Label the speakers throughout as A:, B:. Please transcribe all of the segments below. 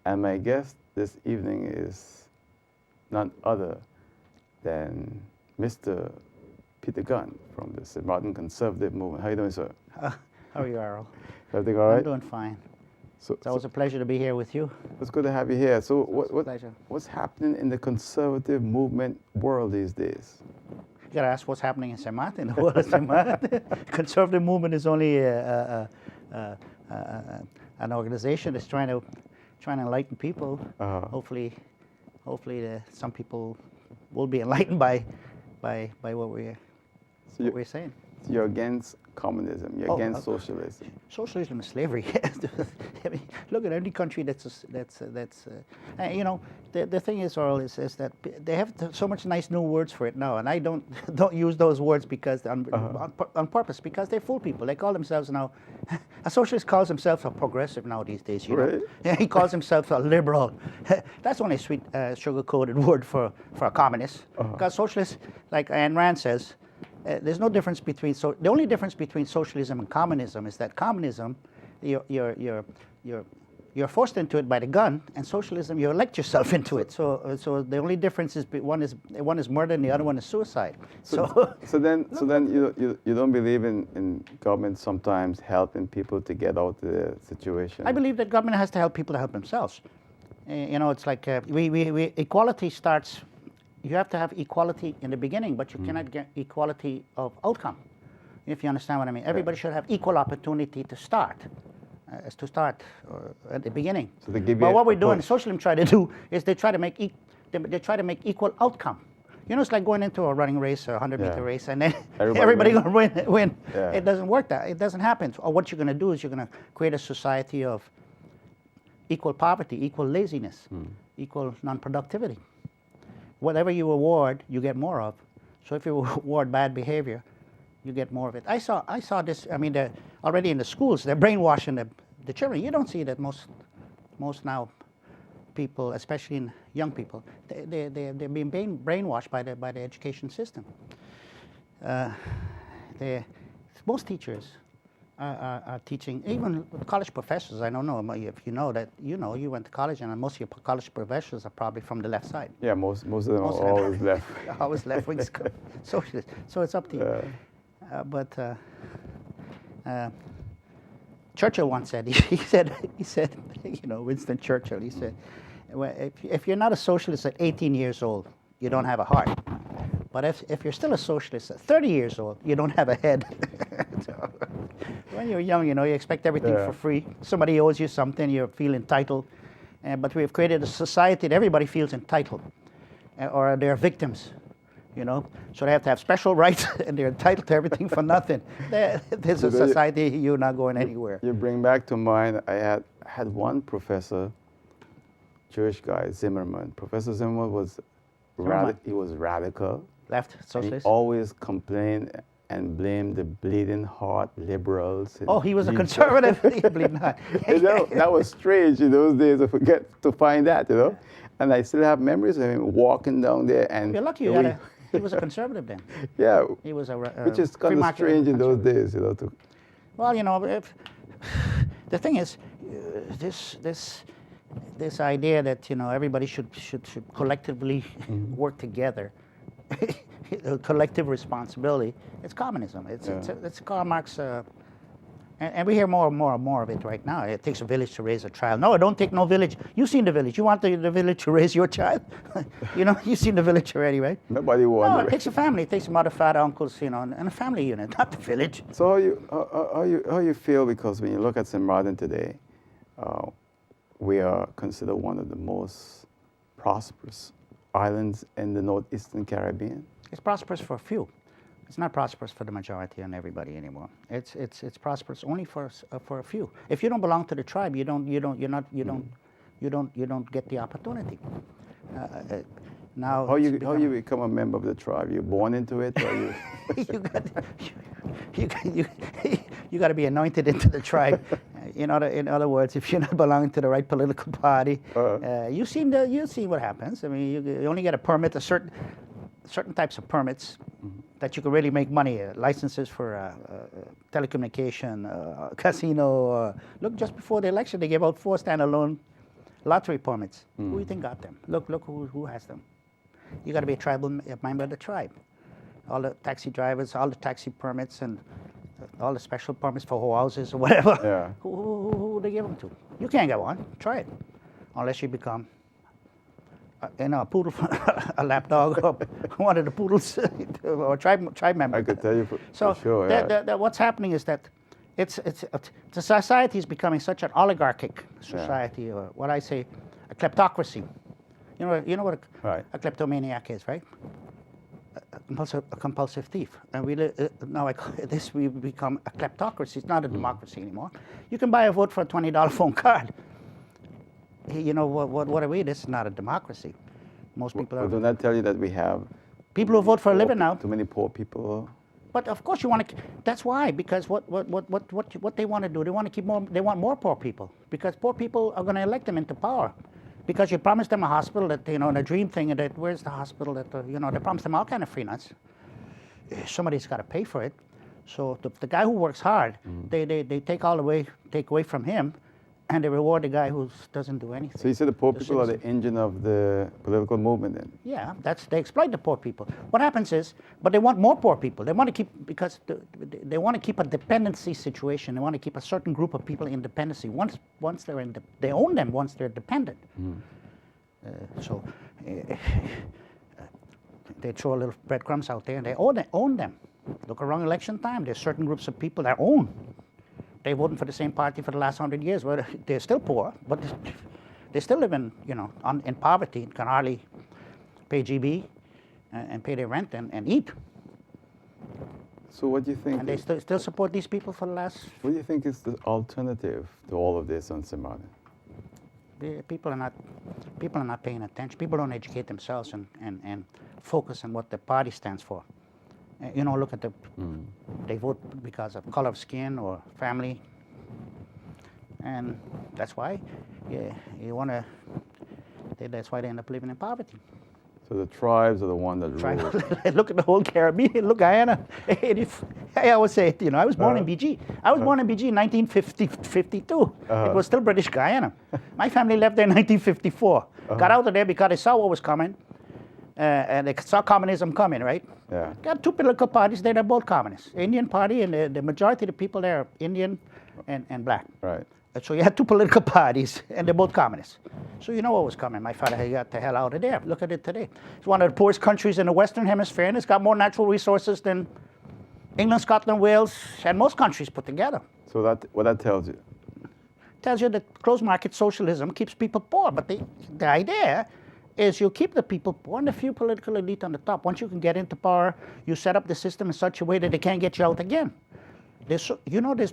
A: And my guest this evening is none other than Mr. Peter Gunn from the St. Maarten Conservative Movement. How are you doing, sir?
B: How are you, Errol?
A: Everything all right?
B: I'm doing fine. It's always a pleasure to be here with you.
A: It's good to have you here. So
B: Pleasure.
A: what's happening in the conservative movement world these days?
B: You got to ask what's happening in St. Maarten. The world of St. Maarten. Conservative movement is only an organization that's trying to enlighten people. Hopefully, some people will be enlightened by what we're saying.
A: So you're against communism. You're against socialism.
B: Socialism is slavery. I mean, look at any country that's you know, the thing is, Earl, is that they have so much nice new words for it now, and I don't use those words because on purpose, because they fool people. They call themselves now, a socialist calls himself a progressive now these days. You know? Yeah, he calls himself a liberal. That's only a sweet sugar-coated word for a communist. Because socialists, like Ayn Rand says, there's no difference between the only difference between socialism and communism is that communism, you're forced into it by the gun, and socialism you elect yourself into it. So the only difference is one is murder and the other one is suicide.
A: So then you don't believe in government sometimes helping people to get out of the situation?
B: I believe that government has to help people to help themselves. You know, it's like equality starts. You have to have equality in the beginning, but you cannot get equality of outcome, if you understand what I mean. Everybody should have equal opportunity to start, at the beginning. So they give you what we're doing, socialism try to do, is they try to make equal outcome. You know, it's like going into a running race or a 100-meter race, and then everybody going to win. Yeah. It doesn't work that. It doesn't happen. Or what you're going to do is you're going to create a society of equal poverty, equal laziness, equal non-productivity. Whatever you award, you get more of. So if you award bad behavior, you get more of it. I saw this. I mean, already in the schools, they're brainwashing the children. You don't see that most now people, especially in young people, they're being brainwashed by the education system. Most teachers are teaching, even college professors. I don't know if you know that. You went to college, and most of your college professors are probably from the left side.
A: Yeah, most of them are always left.
B: Always left wing socialists. So it's up to you. But Churchill once said, he said, you know, Winston Churchill. He said, well, if you're not a socialist at 18 years old, you don't have a heart. But if you're still a socialist at 30 years old, you don't have a head. So, when you're young, you know, you expect everything for free. Somebody owes you something, you feel entitled. But we have created a society that everybody feels entitled, or they're victims, you know. So they have to have special rights, and they're entitled to everything for nothing. There's a society, you're not going anywhere.
A: You bring back to mind, I had one professor, Jewish guy, Zimmerman. Professor Zimmerman was radical.
B: Left socialist.
A: He always complained and blamed the bleeding heart liberals.
B: Oh, he was a conservative. Bleeding heart.
A: You know, that was strange in those days to forget to find that, you know. And I still have memories of him walking down there. And
B: you're lucky he was a conservative then.
A: Yeah.
B: He was
A: which is kind of strange in those days, you know.
B: Well, you know, the thing is, this idea that, you know, everybody should collectively work together. Collective responsibility. It's communism. It's Karl Marx, and we hear more and more of it right now. It takes a village to raise a child. No, it don't take no village. You've seen the village. You want the village to raise your child? You know, you've seen the village already, right?
A: Nobody wants.
B: No, it takes a family. It takes mother, father, uncles, you know, and a family unit, not the village.
A: So how you feel, because when you look at St. Maarten today, we are considered one of the most prosperous islands in the northeastern Caribbean.
B: It's prosperous for a few. It's not prosperous for the majority and everybody anymore. It's prosperous only for a few. If you don't belong to the tribe, you don't get the opportunity. Now,
A: how you become a member of the tribe? You're born into it, or you?
B: you got to be anointed into the tribe. In other words, if you're not belonging to the right political party, you see what happens. I mean, you only get a permit, certain types of permits that you can really make money. Licenses for telecommunication, casino. Look, just before the election, they gave out 4 standalone Lottery permits. Who do you think got them? Look who has them. You got to be a tribal member of the tribe. All the taxi drivers, all the taxi permits, and all the special permits for houses or whatever.
A: Yeah.
B: Who they give them to? You can't get one. Try it, unless you become, a poodle, a lap dog, or one of the poodles, or tribe member.
A: I could tell you for sure.
B: What's happening is that the society is becoming such an oligarchic society, or what I say, a kleptocracy. You know what a kleptomaniac is, right? A compulsive thief. And now we become a kleptocracy. It's not a democracy anymore. You can buy a vote for a $20 phone card. You know what are we? This is not a democracy. Most people are.
A: Don't that tell you that we have
B: people who vote for a living now?
A: Too many poor people.
B: But of course you want to. That's why, because what they want to do, they want to keep more. They want more poor people, because poor people are going to elect them into power. Because you promised them a hospital that, in a dream thing, and that where's the hospital that, they promised them all kind of free nuts. Somebody's got to pay for it. So the guy who works hard, they take away from him, and they reward the guy who doesn't do anything.
A: So you say the poor people are the engine of the political movement then?
B: Yeah, they exploit the poor people. What happens is, but they want more poor people. They want to keep, because they want to keep a dependency situation. They want to keep a certain group of people in dependency. Once they're they own them once they're dependent. So they throw a little breadcrumbs out there, and they own them. Look around election time. There's certain groups of people that own. They voted for the same party for the last 100 years. Well, they're still poor, but they still live in poverty, can hardly pay GB and pay their rent and eat.
A: So what do you think?
B: And they still support these people for the last.
A: What do you think is the alternative to all of this on Maarten?
B: People are not paying attention. People don't educate themselves and focus on what the party stands for. Look at they vote because of color of skin or family, and that's why that's why they end up living in poverty.
A: So the tribes are the one that rule.
B: Look at the whole Caribbean. Look, Guyana. I always say it. I was born in BG. I was born in BG in 1952. It was still British Guyana. My family left there in 1954. Got out of there because they saw what was coming. And they saw communism coming, right?
A: Yeah.
B: Got two political parties there, they're both communists. Indian party, and the majority of the people there are Indian and black.
A: Right.
B: So you had two political parties, and they're both communists. So you know what was coming. My father had got the hell out of there. Look at it today. It's one of the poorest countries in the Western Hemisphere, and it's got more natural resources than England, Scotland, Wales, and most countries put together.
A: So what that tells you?
B: Tells you that closed market socialism keeps people poor, but the idea is you keep the people poor and the few political elite on the top. Once you can get into power, you set up the system in such a way that they can't get you out again. There's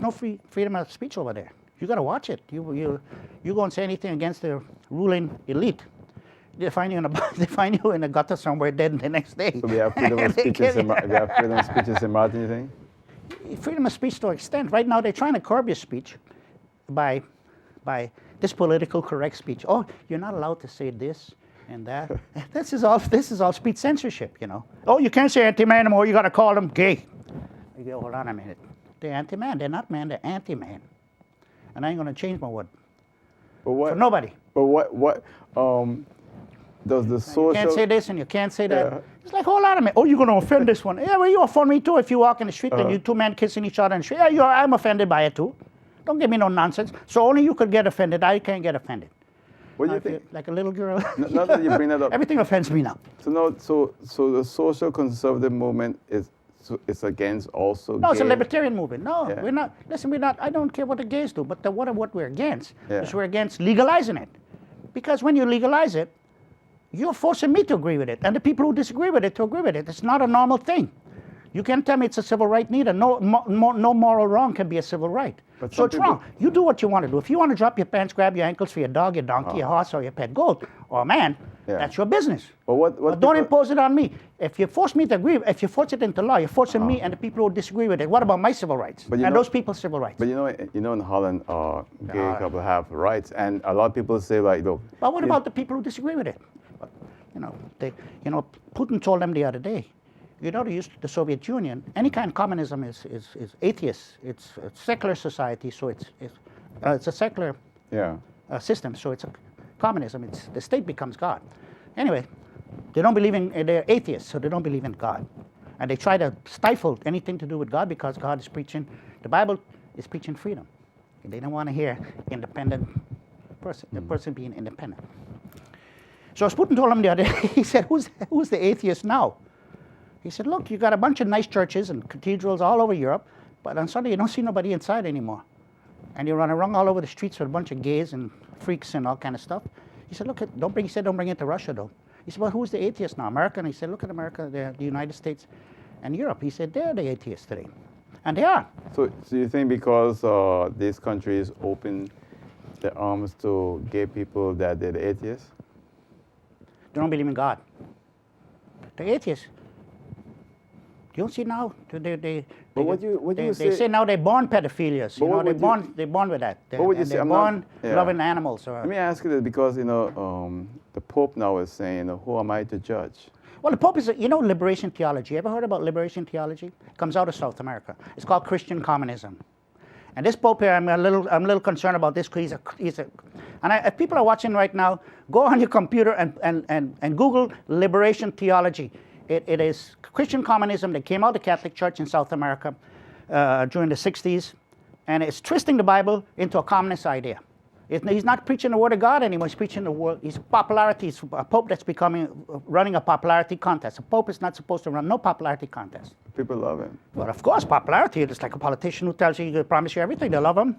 B: no freedom of speech over there. You got to watch it. You go and say anything against the ruling elite, they find you in a gutter somewhere dead the next day.
A: So we have freedom of speeches in Maarten, you think?
B: Freedom of speech to an extent. Right now they're trying to curb your speech by this political correct speech. Oh, you're not allowed to say this and that. This is all speech censorship, Oh, you can't say anti-man anymore. You got to call them gay. You go, hold on a minute. They're anti-man. They're not man. They're anti-man. And I ain't going to change my word.
A: But what?
B: For nobody.
A: But what? Does the social?
B: You can't say this and you can't say that. Yeah. It's like, hold on a minute. Oh, you're going to offend this one. Yeah, well, you offend me too if you walk in the street and you two men kissing each other in the street. Yeah, I'm offended by it too. Don't give me no nonsense. So only you could get offended. I can't get offended.
A: What do you think?
B: Like a little girl.
A: Not that you bring that up.
B: Everything offends me now.
A: So the social conservative movement it's against also.
B: No, it's a libertarian movement. No, we're not. Listen, we're not. I don't care what the gays do, but what we're against is we're against legalizing it, because when you legalize it, you're forcing me to agree with it, and the people who disagree with it to agree with it. It's not a normal thing. You can't tell me it's a civil right neither. No moral wrong can be a civil right. So it's wrong. You do what you want to do. If you want to drop your pants, grab your ankles for your dog, your donkey, your horse, or your pet goat, or a man, that's your business. But don't impose it on me. If you force me to agree, if you force it into law, you're forcing me and the people who disagree with it. What about my civil rights? And those people's civil rights?
A: But in Holland, gay couple have rights, and a lot of people say like, look.
B: But what about the people who disagree with it? Putin told them the other day. The Soviet Union, any kind of communism is atheist. It's a secular society, so it's a secular system. So it's a communism. It's the state becomes God. Anyway, they don't believe in. They're atheists, so they don't believe in God, and they try to stifle anything to do with God because God is preaching. The Bible is preaching freedom. They don't want to hear independent person. The person being independent. So Putin told him the other day. He said, "Who's the atheist now?" He said, "Look, you got a bunch of nice churches and cathedrals all over Europe, but on Sunday you don't see nobody inside anymore. And you run around all over the streets with a bunch of gays and freaks and all kind of stuff." He said, "Look, don't bring it to Russia, though." He said, "Well, who's the atheist now? America?" And he said, "Look at America, the United States and Europe." He said, "They're the atheists today." And they are.
A: So you think because these countries open their arms to gay people that they're the atheists?
B: They don't believe in God. They're atheists. You don't see now? They say now they're born pedophilias. You know, they're born with that. They're born loving animals.
A: Let me ask you this, because the Pope now is saying, who am I to judge?
B: Well, the Pope is, liberation theology. You ever heard about liberation theology? It comes out of South America. It's called Christian communism. And this Pope here, I'm a little concerned about this because if people are watching right now, go on your computer and Google liberation theology. It is Christian communism that came out of the Catholic Church in South America during the 60s, and it's twisting the Bible into a communist idea. He's not preaching the Word of God anymore. He's preaching the word. He's popularity. He's a Pope that's running a popularity contest. A Pope is not supposed to run no popularity contest.
A: People love him.
B: Well, of course, popularity. It's like a politician who tells you he promise you everything. They love him.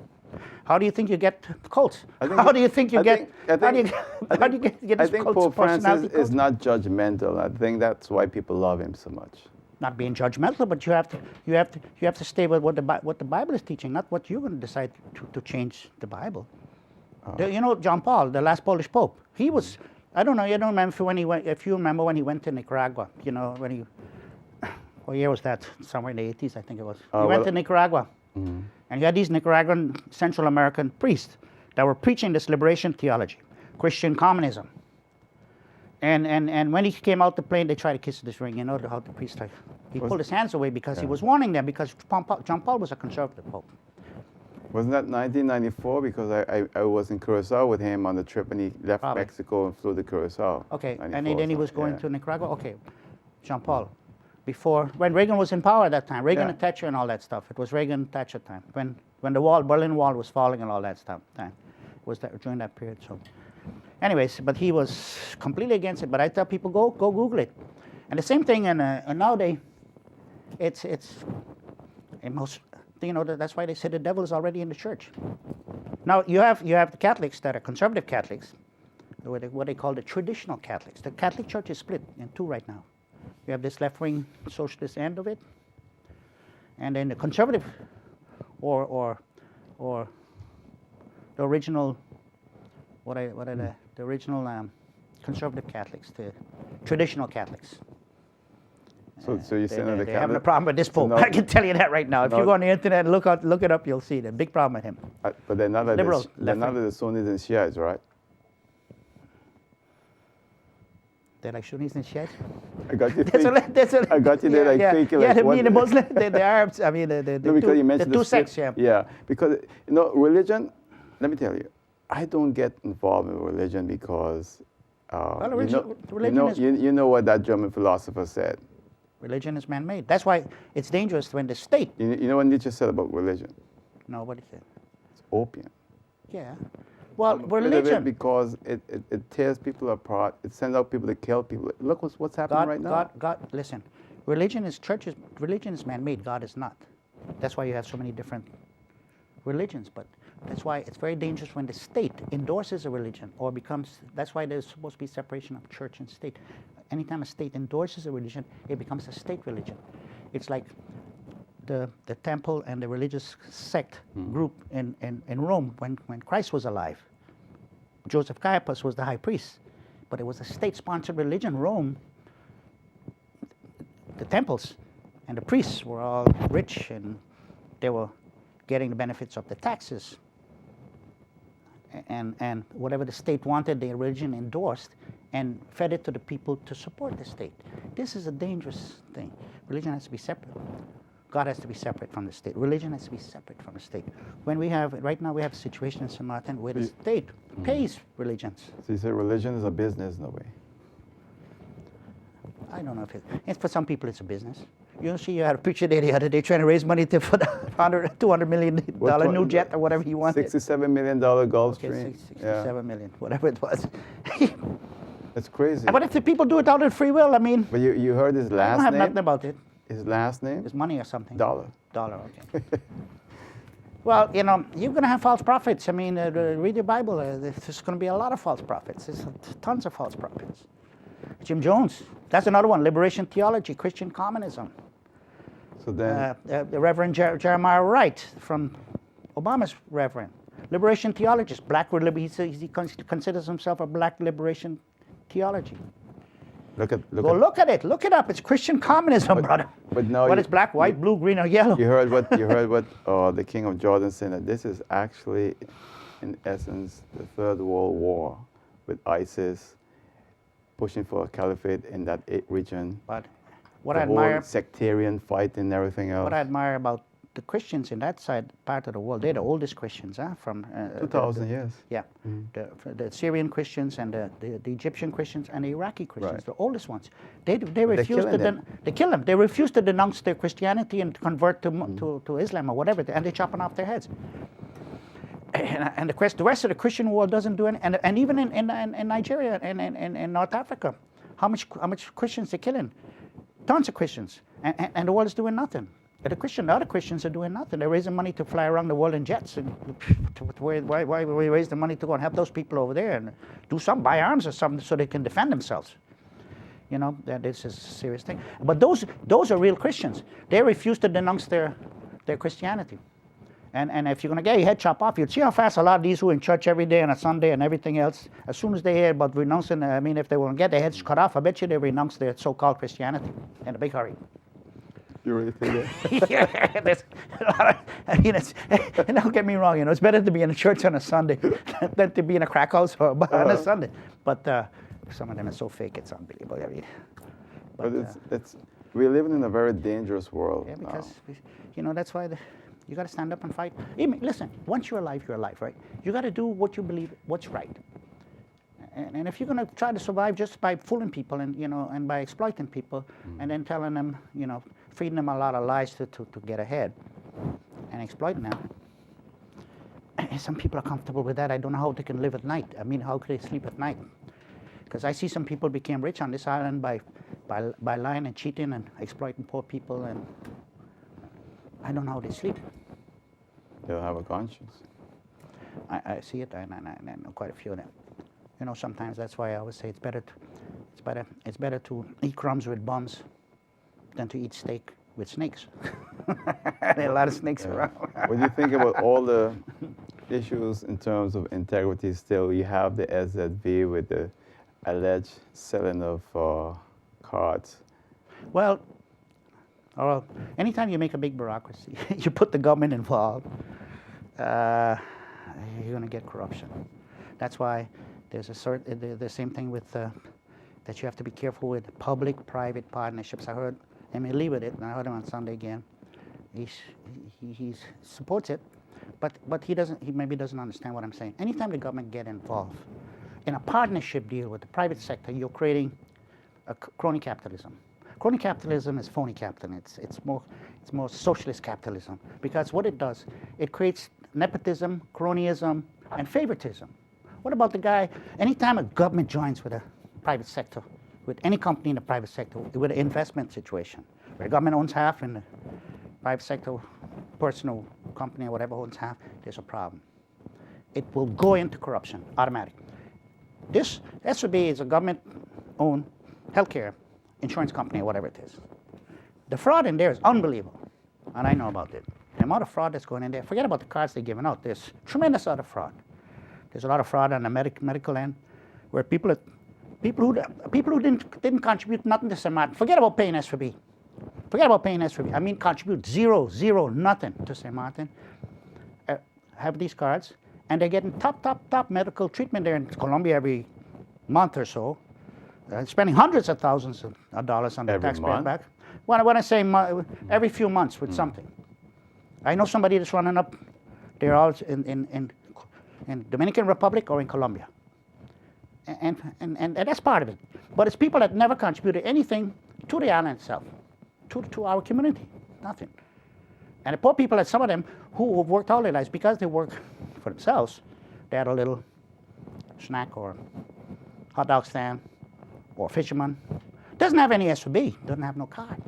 B: How do you think you get cults? How do you think you get? How do you get this
A: I think
B: cults,
A: Pope Francis
B: cult?
A: is not judgmental. I think that's why people love him so much.
B: Not being judgmental, but you have to stay with what the Bible is teaching, not what you're going to decide to change the Bible. John Paul, the last Polish Pope, he was. I don't know. You don't remember when he went. If you remember when he went to Nicaragua, when he. What year was that? Somewhere in the 80s, I think it was. He went to Nicaragua, and you had these Nicaraguan Central American priests that were preaching this liberation theology, Christian communism. And when he came out the plane, they tried to kiss this ring. You know how the priest he pulled his hands away because he was warning them, because John Paul was a conservative pope.
A: Wasn't that 1994? Because I was in Curacao with him on the trip, and he left Mexico and flew to Curacao.
B: Okay, and then he was going to Nicaragua. Okay, John Paul. Before, when Reagan was in power at that time, Reagan and Thatcher and all that stuff. It was Reagan-Thatcher time, when the Berlin Wall was falling and all that stuff. It was during that period. So, anyways, but he was completely against it. But I tell people, go Google it. And the same thing, and nowadays, it's most. That's why they say the devil is already in the church. Now you have the Catholics that are conservative Catholics, what they call the traditional Catholics. The Catholic Church is split in two right now. You have this left-wing socialist end of it, and then the conservative, or the original, what are the original conservative Catholics, the traditional Catholics.
A: So you're saying
B: they're having a problem with this Pope. I can tell you that right now. If you go on the internet and look it up, you'll see the big problem with him.
A: But they're not like the Sunnis and Shiites, right?
B: They're like Sunnis and Shiites.
A: I got you.
B: I
A: got you there, thinking like.
B: Yeah, the Muslim, the Arabs. I mean, the two sects. Yeah.
A: Yeah, because religion. Let me tell you, I don't get involved in religion because. You know what that German philosopher said.
B: Religion is man-made. That's why it's dangerous when the state.
A: You know what Nietzsche said about religion?
B: No, what he said?
A: It's opium.
B: Yeah. Well, religion.
A: Because it tears people apart. It sends out people to kill people. Look what's happening right now.
B: God, listen. Religion is man-made. God is not. That's why you have so many different religions. But that's why it's very dangerous when the state endorses a religion or becomes. That's why there's supposed to be separation of church and state. Anytime a state endorses a religion, it becomes a state religion. It's like the temple and the religious sect group in Rome when Christ was alive. Joseph Caiaphas was the high priest, but it was a state-sponsored religion. Rome, the temples and the priests were all rich, and they were getting the benefits of the taxes. And whatever the state wanted, the religion endorsed and fed it to the people to support the state. This is a dangerous thing. Religion has to be separate. God has to be separate from the state. Religion has to be separate from the state. Right now we have a situation in St. Maarten where the state pays religions.
A: So you say religion is a business in a way.
B: I don't know if it's for some people it's a business. You see, you had a picture there the other day trying to raise money for the $200 million new jet or whatever he wanted.
A: $67 million Gulfstream.
B: Okay, 67 million, whatever it was.
A: That's crazy.
B: But if the people do it out of free will, I mean.
A: But you heard his last name?
B: I don't have nothing about it.
A: His last name?
B: It's money or something.
A: Dollar.
B: Dollar, okay. Well, you know, you're going to have false prophets. I mean, read your Bible. There's going to be a lot of false prophets. There's tons of false prophets. Jim Jones, that's another one. Liberation theology, Christian communism.
A: So then,
B: the Reverend Jeremiah Wright from Obama's Reverend. Liberation theologist, he considers himself a black liberation theology.
A: look at
B: it. Look it up. It's Christian communism, brother.
A: But no,
B: what is black, white, blue, green, or yellow?
A: You heard what the King of Jordan said, that this is actually, in essence, the Third World War with ISIS pushing for a caliphate in that region.
B: But what
A: the
B: I admire,
A: whole sectarian fight and everything else.
B: What I admire about the Christians in that part of the world, they're the oldest Christians, from
A: 2,000 years.
B: Yeah, the Syrian Christians and the Egyptian Christians and the Iraqi Christians,
A: Right.
B: the oldest ones. They refuse they kill them. They refuse to denounce their Christianity and convert to Islam or whatever, and they're chopping off their heads. And the rest of the Christian world doesn't do anything. And even in Nigeria and in North Africa, how much Christians they're killing? Tons of Christians, and the world is doing nothing. The other Christians are doing nothing. They're raising money to fly around the world in jets. And why we raise the money to go and help those people over there and do something, buy arms or something so they can defend themselves? You know, this is a serious thing. But those are real Christians. They refuse to denounce their Christianity. And if you're going to get your head chopped off, you'd see how fast a lot of these who are in church every day on a Sunday and everything else, as soon as they hear about renouncing, if they want to get their heads cut off, I bet you they renounce their so-called Christianity in a big hurry.
A: You really think that?
B: Yeah, there's a lot of, don't get me wrong, it's better to be in a church on a Sunday than to be in a crack house on a Sunday. But some of them are so fake, it's unbelievable. I mean,
A: but we're living in a very dangerous world.
B: Yeah, because, that's why you got to stand up and fight. Listen, once you're alive, right? You got to do what you believe, what's right. And if you're going to try to survive just by fooling people and by exploiting people and then telling them, feeding them a lot of lies to get ahead and exploiting them, and some people are comfortable with that. I don't know how they can live at night. How could they sleep at night? Because I see some people became rich on this island by lying and cheating and exploiting poor people, and I don't know how they sleep.
A: They don't have a conscience.
B: I see it, and I know quite a few of them. Sometimes that's why I always say it's better to eat crumbs with bums than to eat steak with snakes. There are a lot of snakes around.
A: When you think about all the issues in terms of integrity, still you have the SZV with the alleged selling of cards.
B: Well, anytime you make a big bureaucracy, you put the government involved, you're going to get corruption. That's why there's the same thing with that you have to be careful with public-private partnerships. I heard Emily Lee with it, and I heard him on Sunday again. He supports it, but he maybe doesn't understand what I'm saying. Anytime the government get involved in a partnership deal with the private sector, you're creating a crony capitalism. Crony capitalism is phony capitalism. It's more socialist capitalism, because what it does, it creates nepotism, cronyism, and favoritism. What about the guy, anytime a government joins with a private sector, with any company in the private sector, with an investment situation, where the government owns half and the private sector, personal company or whatever owns half, there's a problem. It will go into corruption, automatic. This SOB is a government-owned healthcare insurance company or whatever it is. The fraud in there is unbelievable, and I know about it. The amount of fraud that's going in there, forget about the cards they're giving out, there's tremendous amount of fraud. There's a lot of fraud on the medical end, where people who didn't contribute nothing to St. Maarten. Forget about paying SVB. Contribute zero, nothing to St. Maarten. Have these cards, and they're getting top medical treatment there in Colombia every month or so. Spending hundreds of thousands of dollars on the taxpayer back. when I say every few months with something. I know somebody that's running up. They're all in Dominican Republic or in Colombia. And that's part of it. But it's people that never contributed anything to the island itself, to our community, nothing. And the poor people, like some of them who have worked all their lives, because they work for themselves, they had a little snack or hot dog stand or fisherman. Doesn't have any SOB, doesn't have no card.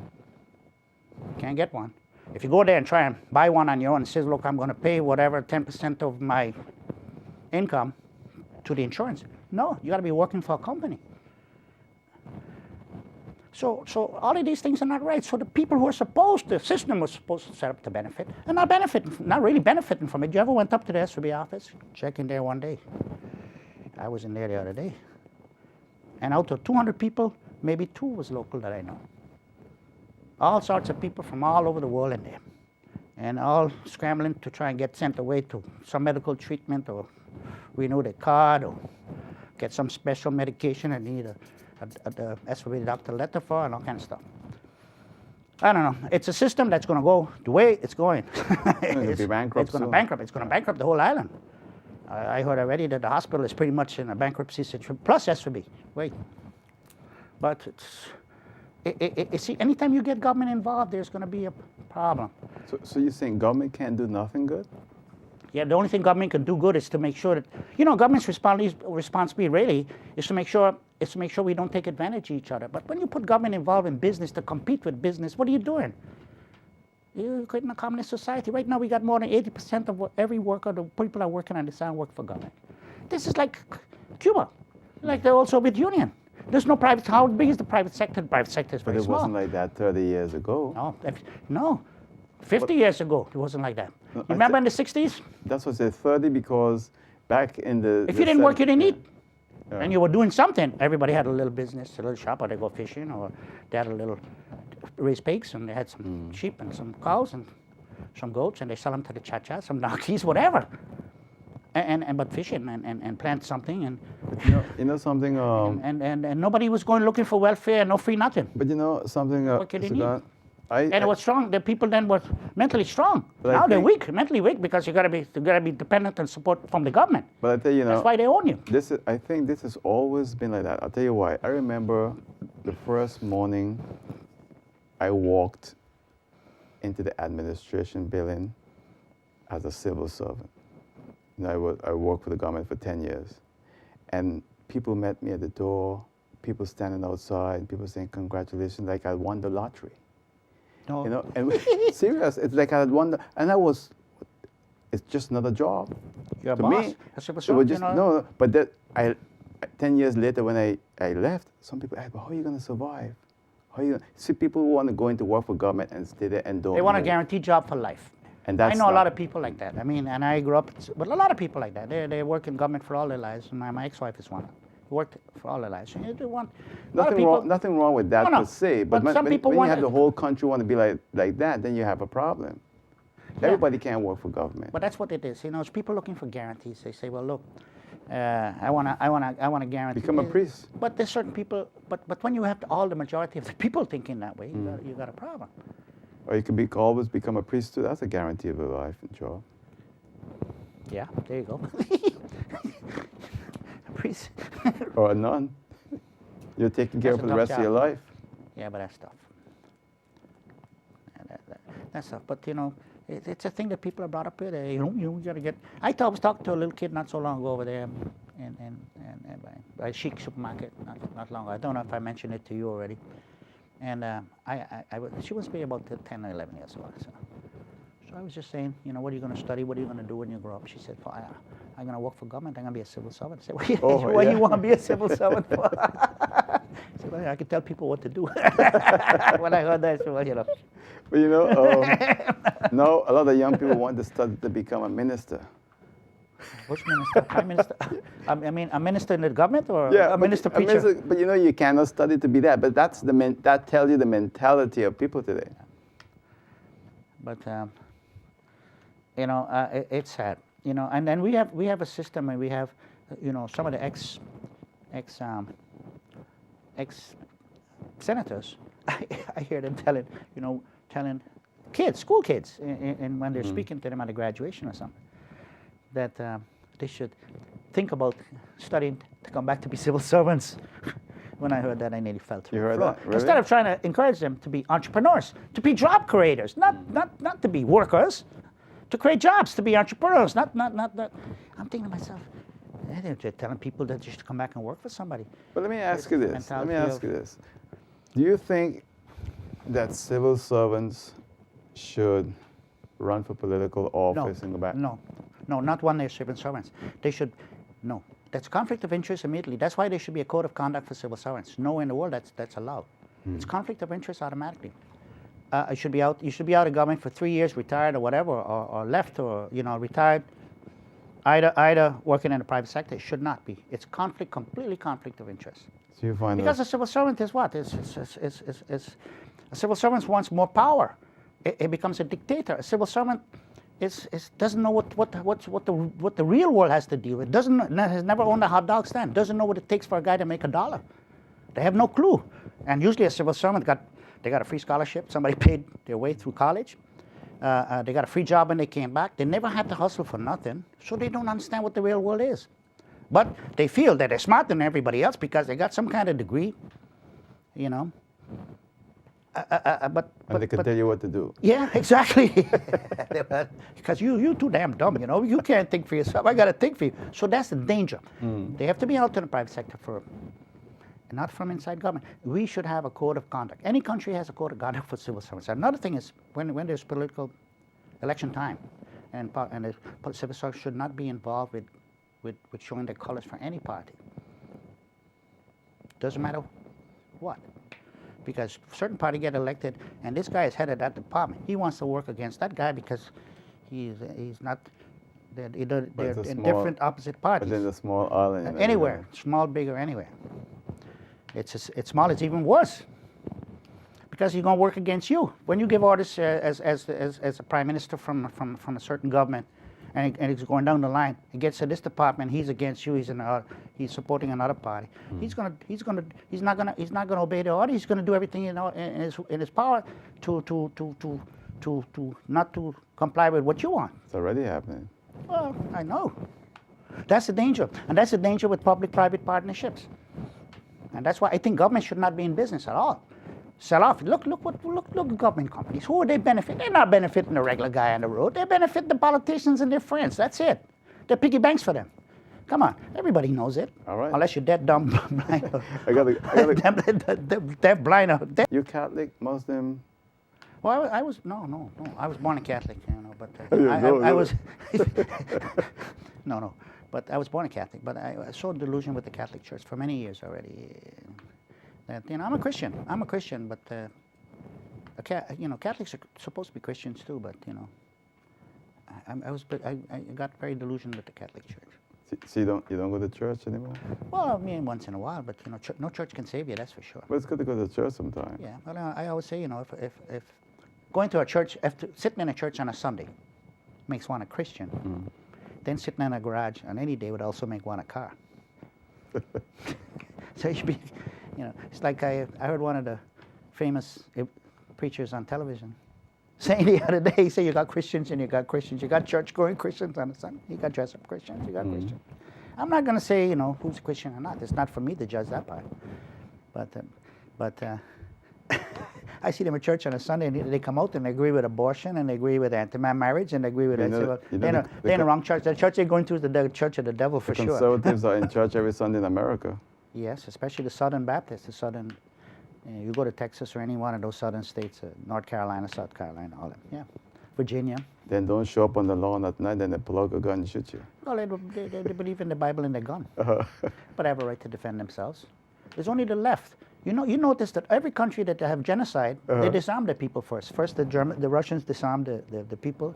B: Can't get one. If you go there and try and buy one on your own and says, look, I'm going to pay whatever 10% of my income to the insurance. No, you got to be working for a company. So all of these things are not right. So the people who are supposed, the system was supposed to set up to benefit, and not really benefiting from it. You ever went up to the SOB office? Check in there one day. I was in there the other day. And out of 200 people, maybe 2 was local that I know. All sorts of people from all over the world in there. And all scrambling to try and get sent away to some medical treatment or renew their card or get some special medication and need a SOB doctor letter for and all kind of stuff. I don't know. It's a system that's going to go the way it's going.
A: It's going
B: to bankrupt. It's going to bankrupt the whole island. I heard already that the hospital is pretty much in a bankruptcy situation, plus SOB. Wait. But see, anytime you get government involved, there's going to be a problem.
A: So you're saying government can't do nothing good?
B: Yeah, the only thing government can do good is to make sure that, government's responsibility really is to make sure we don't take advantage of each other. But when you put government involved in business to compete with business, what are you doing? You're creating a communist society. Right now, we got more than 80% of every worker, the people that are working on this island work for government. This is like Cuba, like the old Soviet Union. There's no private. How big is the private sector? The private sector is very small.
A: But it wasn't like that 30 years ago.
B: No. 50 years ago, it wasn't like that. You remember in the 60s?
A: That's what I said, 30, because back in the...
B: If you didn't work, you didn't eat. Yeah. And you were doing something. Everybody had a little business, a little shop, or they go fishing, or they had a little raise pigs, and they had some sheep and some cows and some goats, and they sell them to the cha-cha, some donkeys, whatever. But fishing and plant something and
A: you know something
B: and nobody was going looking for welfare, no free nothing.
A: But you know something
B: what could they need? And it was strong. The people then were mentally strong. Now they're weak, mentally weak, because you gotta be dependent on support from the government.
A: But I tell you,
B: that's why they own you.
A: I think this has always been like that. I'll tell you why. I remember the first morning I walked into the administration building as a civil servant. I worked for the government for 10 years, and people met me at the door. People standing outside. People saying congratulations, like I won the lottery.
B: No.
A: And serious. It's like I had won, and it's just another job.
B: You're a
A: to
B: boss.
A: me,
B: That's
A: it was just no. But that 10 years later, when I left, some people asked, "Well, how are you going to survive? How are you?" See, people who want to go into work for government and stay there and don't.
B: They want a guaranteed job for life.
A: And that's
B: I know a lot of people like that. I mean, and I grew up, but a lot of people like that. They work in government for all their lives. And my ex-wife is one. Worked for all their lives. They want
A: nothing wrong with that per se. But
B: some people
A: when you have the whole country want to be like that, then you have a problem. Yeah. Everybody can't work for government.
B: But that's what it is. It's people looking for guarantees. They say, well, look, I want to guarantee.
A: Become a priest.
B: But there's certain people. But when you have all the majority of the people thinking that way, you got a problem.
A: Or you can always become a priest too. That's a guarantee of a life and job.
B: Yeah, there you go. A priest.
A: Or a nun. You're taking care for the rest of your life.
B: Yeah, but that's tough. That's tough. But it's a thing that people are brought up with. You got to get. I was talking to a little kid not so long ago over there, by Chic supermarket not long ago. I don't know if I mentioned it to you already. And she was maybe about 10 or 11 years old. So I was just saying, what are you going to study? What are you going to do when you grow up? She said, I'm going to work for government. I'm going to be a civil servant. I said, what do you want to be a civil servant for? I said, well, I can tell people what to do. When I heard that, I said, well,
A: But now a lot of young people want to study to become a minister.
B: Which minister? Prime minister? I mean, a minister in the government or a minister preacher?
A: Minister, but you cannot study to be that. But that tells you the mentality of people today.
B: But it's sad. And then we have a system, and we have some of the ex senators I hear them telling kids, school kids, and when they're speaking to them at a graduation or something, that they should think about studying to come back to be civil servants. When I heard that, I nearly fell through
A: You
B: the
A: heard
B: floor.
A: that? Really?
B: Instead of trying to encourage them to be entrepreneurs, to be job creators, not to be workers, to create jobs, to be entrepreneurs, not. I'm thinking to myself, they're telling people that you should come back and work for somebody.
A: But let me ask you this. Let me
B: mentality
A: ask you this. Do you think that civil servants should run for political office and go back?
B: No, not when they're civil servants. They should, no. That's conflict of interest immediately. That's why there should be a code of conduct for civil servants. Nowhere in the world that's allowed. It's conflict of interest automatically. You should be out of government for 3 years, retired or whatever, or left or retired. Either working in the private sector. It should not be. It's completely conflict of interest.
A: So you find
B: Because
A: that
B: a civil servant is what? A civil servant wants more power. It becomes a dictator. A civil servant doesn't know what the real world has to deal with. Has never owned a hot dog stand. Doesn't know what it takes for a guy to make $1. They have no clue. And usually a civil servant got a free scholarship. Somebody paid their way through college. They got a free job when they came back. They never had to hustle for nothing, so they don't understand what the real world is. But they feel that they're smarter than everybody else because they got some kind of degree, But
A: they can tell you what to do.
B: Yeah, exactly. Because you too damn dumb, You can't think for yourself. I got to think for you. So that's the danger. They have to be out in the private sector not from inside government. We should have a code of conduct. Any country has a code of conduct for civil servants. Another thing is when there's political election time, and the civil servants should not be involved with showing their colors for any party. Doesn't matter what. Because certain party get elected, and this guy is head of that department. He wants to work against that guy because he's not. They're in different opposite parties.
A: But in a small island.
B: Anywhere, small, big, or anywhere. It's small. It's even worse. Because he's going to work against you when you give orders as a prime minister from a certain government, and he's going down the line. He gets to this department. He's against you. He's supporting another party. He's not gonna obey the order. He's gonna do everything in his power to not to comply with what you want.
A: It's already happening.
B: Well, I know. That's the danger, and that's the danger with public-private partnerships. And that's why I think government should not be in business at all. Sell off. Look at government companies. Who are they benefiting? They're not benefiting the regular guy on the road. They benefit the politicians and their friends. That's it. They're piggy banks for them. Come on, everybody knows it.
A: All right.
B: Unless you're dead, dumb, blind.
A: I gotta.
B: Deaf, blind.
A: You Catholic, Muslim?
B: Well, I was no. I was born a Catholic, but
A: I
B: was no. But I was born a Catholic. But I saw delusion with the Catholic Church for many years already. That I'm a Christian. But Catholics are supposed to be Christians too. But I got very delusional with the Catholic Church.
A: So you don't go to church anymore?
B: Well, I mean once in a while, but no church can save you. That's for sure.
A: But it's good to go to church sometime.
B: Yeah, but I always say, if going to a church, sitting in a church on a Sunday makes one a Christian, then sitting in a garage on any day would also make one a car. So you should be, it's like I heard one of the famous preachers on television saying the other day, he said, you got Christians and you got Christians. You got church-going Christians on the Sunday. You got dress-up Christians. You got Christians. I'm not going to say, who's a Christian or not. It's not for me to judge that part. But I see them at church on a Sunday, and they come out and they agree with abortion, and they agree with anti-man marriage, and they agree with they're in the wrong church. The church they're going to is the church of the devil for sure.
A: Conservatives are in church every Sunday in America.
B: Yes, especially the Southern Baptists, you go to Texas or any one of those southern states, North Carolina, South Carolina, all that. Yeah, Virginia.
A: Then don't show up on the lawn at night, then they pull out a gun and shoot you.
B: Well, they believe in the Bible and their gun, but they have a right to defend themselves. There's only the left. You notice that every country that they have genocide, they disarm the people first. First, the Russians disarmed the people.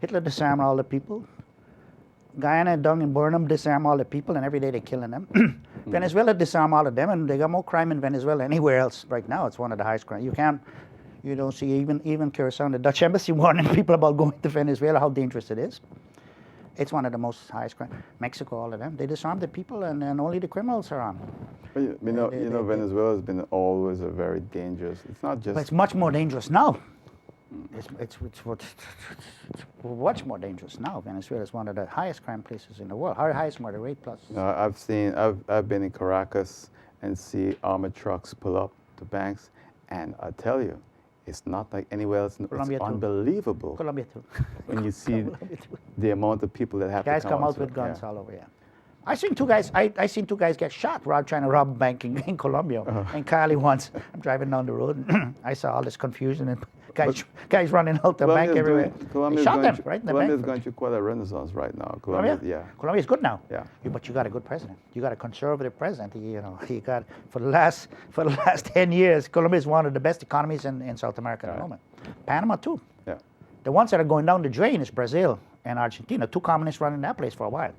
B: Hitler disarmed all the people. Guyana, Dung, and Burnham disarm all the people, and every day they're killing them. Venezuela disarm all of them, and they got more crime in Venezuela than anywhere else right now. It's one of the highest crime. You don't see even Curacao, the Dutch embassy warning people about going to Venezuela, how dangerous it is. It's one of the most highest crime. Mexico, all of them. They disarm the people, and only the criminals are on.
A: But Venezuela has been always a very dangerous. It's not just.
B: But it's much more dangerous now. It's much more dangerous now. Venezuela is one of the highest crime places in the world. Highest murder rate plus.
A: I've been in Caracas and see armored trucks pull up to banks, and I tell you, it's not like anywhere else.
B: Colombia
A: it's
B: too.
A: unbelievable.
B: Colombia too.
A: When you see the amount of people that have
B: guys
A: to
B: come out with guns all over. Yeah. I seen two guys get shot while trying to rob a bank in Colombia. In Cali once, I'm driving down the road, and I saw all this confusion and guys running out the bank everywhere. They shot them right in the bank.
A: Colombia's going through quite a renaissance right now.
B: Colombia?
A: Yeah.
B: Colombia's good now.
A: Yeah.
B: But you got a good president. You got a conservative president. He got for the last 10 years, Colombia is one of the best economies in South America at the moment. Panama too.
A: Yeah.
B: The ones that are going down the drain is Brazil and Argentina. Two communists running that place for a while.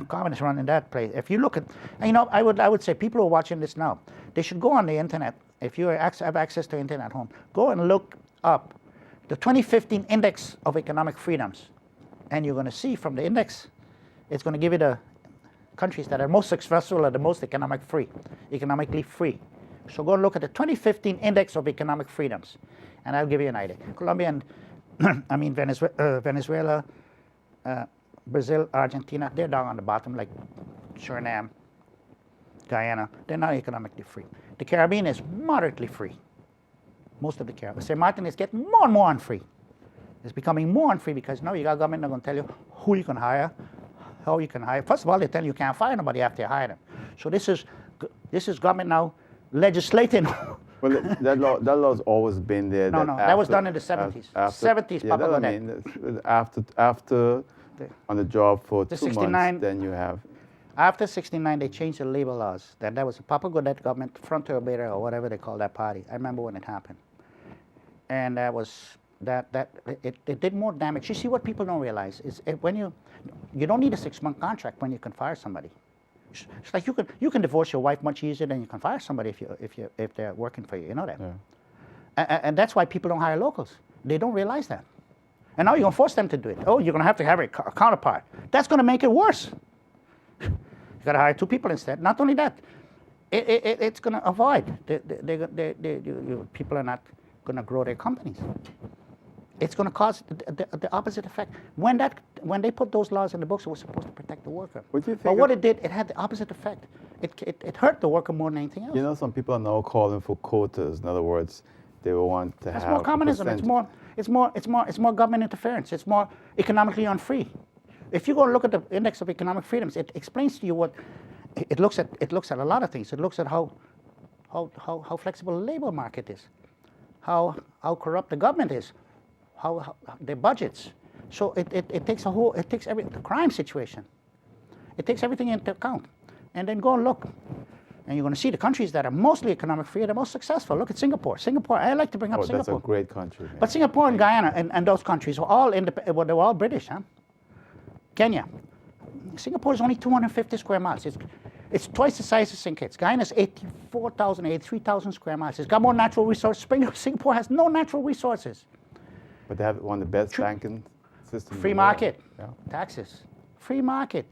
B: Communists running that place. If you look at, I would say people who are watching this now, they should go on the internet. If you have access to internet at home, go and look up the 2015 Index of Economic Freedoms, and you're going to see from the index, it's going to give you the countries that are most successful or the most economically free. So go and look at the 2015 Index of Economic Freedoms, and I'll give you an idea. Colombia and Venezuela. Brazil, Argentina, they're down on the bottom, like Suriname, Guyana. They're not economically free. The Caribbean is moderately free. Most of the Caribbean. St. Maarten is getting more and more unfree. It's becoming more unfree because now you got government that's going to tell you who you can hire, how you can hire. First of all, they tell you can't fire nobody after you hire them. So this is government now legislating.
A: Well, that law's always been there.
B: No, that was done in the 70s. 70s, Papa
A: Papa Godette. After on the job for 2 months, then you have.
B: After 69, they changed the labor laws. That was the Papa Godette government, Frontier Beta, or whatever they call that party. I remember when it happened. And it did more damage. You see, what people don't realize is when you don't need a 6-month contract when you can fire somebody. It's like you can divorce your wife much easier than you can fire somebody if they're working for you. You know that. Yeah. And that's why people don't hire locals. They don't realize that. And now you're going to force them to do it. Oh, you're going to have a counterpart. That's going to make it worse. You got to hire 2 people instead. Not only that, it's going to avoid. People are not going to grow their companies. It's going to cause the opposite effect. When they put those laws in the books, it was supposed to protect the worker. But what it did, it had the opposite effect. It hurt the worker more than anything else.
A: Some people are now calling for quotas. In other words, they will want to have.
B: That's more communism. It's more government interference. It's more economically unfree. If you go and look at the Index of Economic Freedoms, it explains to you what it looks at. It looks at a lot of things. It looks at how flexible the labor market is, how corrupt the government is, how their budgets. So it takes the crime situation. It takes everything into account, and then go and look. And you're going to see the countries that are mostly economic free are the most successful. Look at Singapore. I like to bring up Singapore.
A: That's a great country. Man.
B: But Singapore and Guyana and those countries were all they were all British, huh? Kenya. Singapore is only 250 square miles. It's twice the size of St. Kitts. Guyana is 83,000 square miles. It's got more natural resources. Singapore has no natural resources.
A: But they have one of the best banking systems.
B: Free market. Yeah. Taxes. Free market.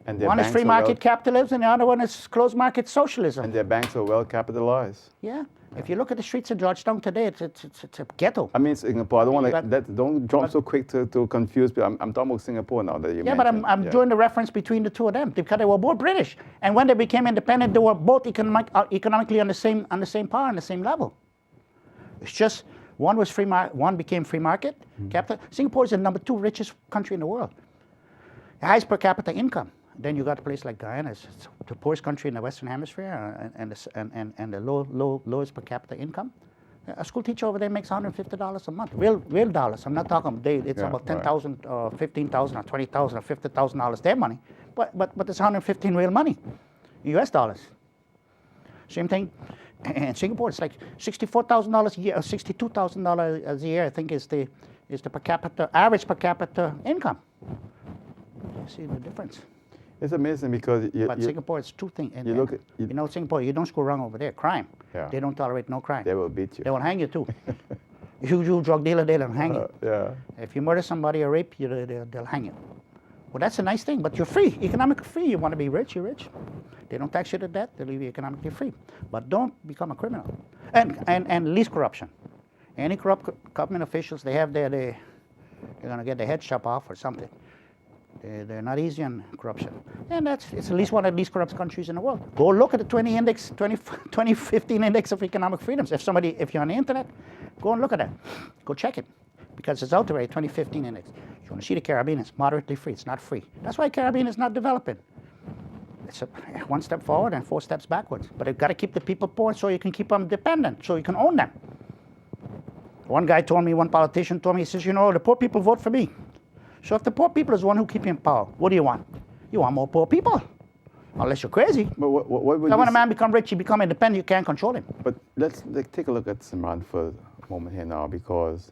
A: And
B: one is free market capitalism, and the other one is closed market socialism.
A: And their banks are well capitalized.
B: Yeah. If you look at the streets of Georgetown today, it's a ghetto.
A: I mean, Singapore. I don't want to. Don't jump so quick to confuse people. I'm talking about Singapore now that you mentioned.
B: But I'm drawing the reference between the two of them because they were both British, and when they became independent, they were both economically on the same par, on the same level. It's just one was one became free market capital. Singapore is the number 2 richest country in the world. The highest per capita income. Then you got a place like Guyana, it's the poorest country in the Western Hemisphere, and the lowest per capita income. A school teacher over there makes $150 a month, real dollars. I'm not talking it's about $10,000 or $15,000 or $20,000 or $50,000 their money, but it's 115 real money, U.S. dollars. Same thing. In Singapore, it's like $64,000 a year, or $62,000 a year. I think is the average per capita income. You see the difference.
A: It's amazing because
B: but Singapore is 2 things. Singapore, you don't screw around over there. Crime. Yeah. They don't tolerate no crime.
A: They will beat you.
B: They will hang you too. If you drug dealer, they'll hang you.
A: Yeah.
B: If you murder somebody or rape, they'll hang you. Well, that's a nice thing, but you're free, economically free. You want to be rich, you're rich. They don't tax you to death, they leave you economically free. But don't become a criminal. And least corruption. Any corrupt government officials, they have they're going to get their head chopped off or something. They're not easy on corruption. And it's at least one of the least corrupt countries in the world. Go look at the 2015 Index of Economic Freedoms. If you're on the internet, go and look at that. Go check it. Because it's out there, 2015 Index. You want to see the Caribbean, it's moderately free. It's not free. That's why Caribbean is not developing. It's one step forward and 4 steps backwards. But you've got to keep the people poor so you can keep them dependent, so you can own them. One politician told me, he says, the poor people vote for me. So if the poor people is the one who keep you in power, what do you want? You want more poor people. Unless you're crazy.
A: But what would
B: when a man become rich, he become independent, you can't control him.
A: But let's take a look at Simran for a moment here now, because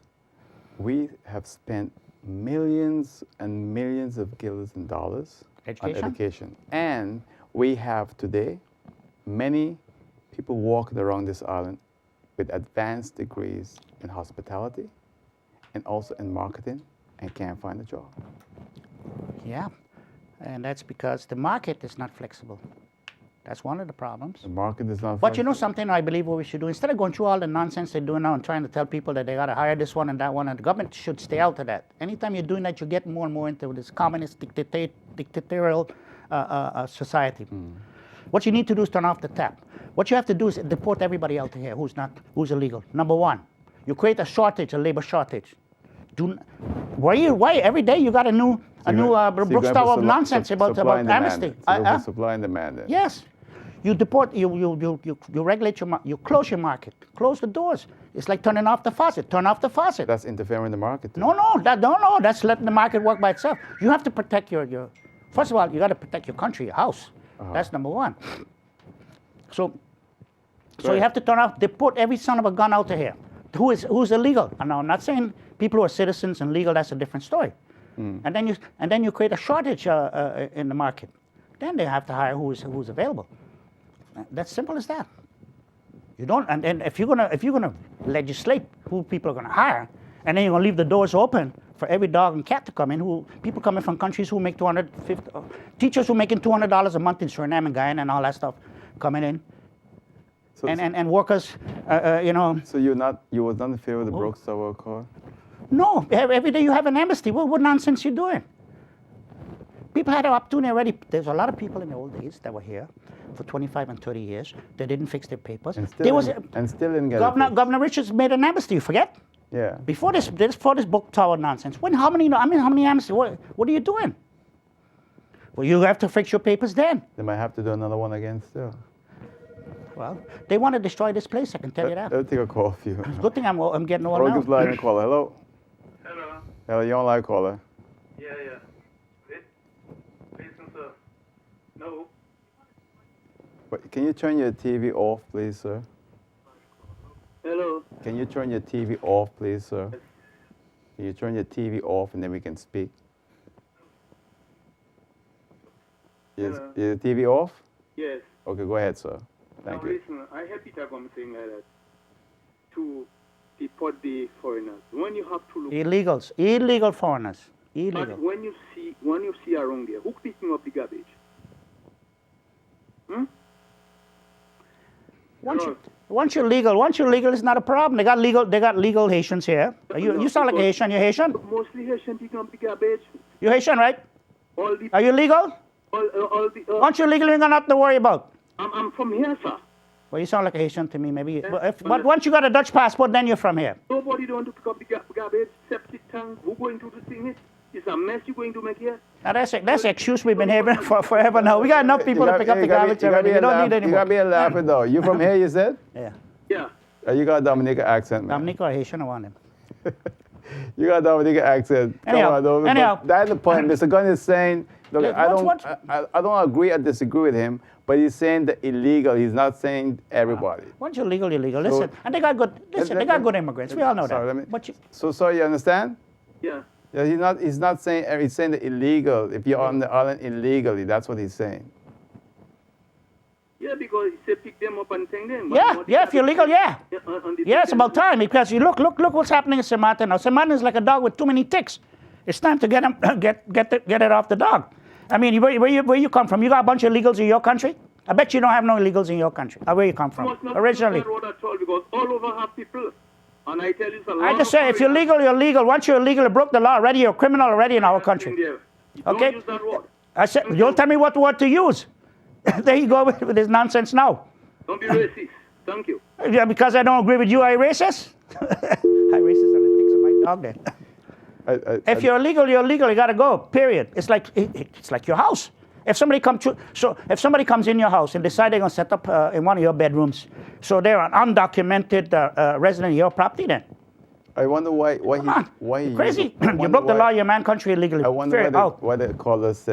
A: we have spent millions and millions of guilders and dollars on education. And we have today many people walking around this island with advanced degrees in hospitality and also in marketing and can't find a job.
B: Yeah, and that's because the market is not flexible. That's one of the problems.
A: The market is not
B: But
A: flexible.
B: Something I believe what we should do, instead of going through all the nonsense they're doing now and trying to tell people that they got to hire this one and that one, and the government should stay out of that. Anytime you're doing that, you're getting more and more into this communist dictatorial society. What you need to do is turn off the tap. What you have to do is deport everybody out here who's illegal. Number one, you create a labor shortage. Why every day you got a new bookstore of nonsense about amnesty?
A: Supply and demand.
B: Yes, you deport. You regulate you close your market. Close the doors. It's like turning off the faucet. Turn off the faucet.
A: That's interfering in the market. Too.
B: No. That's letting the market work by itself. You have to protect your. First of all, you got to protect your country, your house. That's number one. So you have to deport every son of a gun out of here. Who's illegal? And I'm not saying people who are citizens and legal. That's a different story. And then you create a shortage in the market. Then they have to hire who's available. That's simple as that. You don't. And if you're gonna legislate who people are gonna hire, and then you're gonna leave the doors open for every dog and cat to come in, people coming from countries who make teachers who making $200 a month in Suriname and Guyana and all that stuff coming in. So, and workers,
A: So you was not in favor of the Broke Tower Accord?
B: No, every day you have an amnesty. What nonsense you doing? People had an opportunity already. There's a lot of people in the old days that were here for 25 and 30 years. They didn't fix their papers.
A: And still didn't get it.
B: Governor Richards made an amnesty. You forget?
A: Yeah.
B: Before this book tower nonsense. How many amnesty? What are you doing? Well, you have to fix your papers then.
A: They might have to do another one again still.
B: Well, they want to destroy this place. I can tell you that.
A: I'll take a call for you.
B: Good thing I'm getting old now.
A: Gibbes line and caller. Hello.
C: Hello.
A: Hello, you're on live caller.
C: Yeah. Listen, sir. No.
A: But can you turn your TV off, please, sir?
C: Hello.
A: Can you turn your TV off, please, sir? Can you turn your TV off and then we can speak? Is the TV off?
C: Yes.
A: Okay, go ahead, sir. Thank you.
C: Listen, I hear Peter Gomez saying like that to deport the foreigners. When you have to look
B: illegal foreigners, illegal.
C: But when you see around there, who picking up the garbage?
B: Once you're legal, it's not a problem. They got legal Haitians here. You sound like a Haitian. You're Haitian?
C: Mostly Haitian picking up the garbage.
B: You're Haitian, right? Are you legal? Once you're legal, you got nothing to worry about.
C: I'm from here, sir.
B: Well, you sound like a Haitian to me, maybe. But once you got a Dutch passport, then you're from here.
C: Nobody don't want to pick up the garbage, septic tank. Who going to thing it? It's a mess you're going to make here.
B: Now that's the excuse we've been having for forever now. We got enough people to pick up the garbage already. We don't need any more.
A: You got me laughing though. You from here, you said?
B: Yeah.
C: Yeah.
A: You got a Dominican accent, man.
B: Dominican or Haitian, I want him.
A: You got a Dominican accent.
B: Anyhow.
A: That's the point. Mr. Gunn is saying, look, I don't agree or disagree with him, but he's saying the illegal. He's not saying everybody.
B: Once you're legal, you're legal. Listen, and they got good immigrants. We all know that.
A: So you understand?
C: Yeah.
A: Yeah, he's not saying, he's saying the illegal. If you're on the island illegally, that's what he's saying.
C: Yeah, because he said pick them up and take them.
B: Yeah, if you're legal, yeah. Yeah, it's about time because you look what's happening in St. Maarten now. St. Maarten is like a dog with too many ticks. It's time to get them, get it off the dog. I mean, where you come from? You got a bunch of illegals in your country? I bet you don't have no illegals in your country. Where you come from? Originally.
C: That road at all because all over have people. And I tell you, it's a lot
B: I just say, if you're legal, you're legal. Once you're illegal, you broke the law already. You're a criminal already in our country. Okay?
C: Don't use that road.
B: I said, you'll tell me what word to use. There you go with this nonsense now.
C: Don't be racist. Thank you.
B: Yeah, because I don't agree with you, I racist? I racist on the dicks of my dog then. If you're illegal, you're illegal. You got to go, period. It's like your house. If somebody if somebody comes in your house and decide they're going to set up in one of your bedrooms, so they're an undocumented resident of your property then.
A: I wonder why he
B: crazy. You broke the law in your man country illegally.
A: I wonder why they call us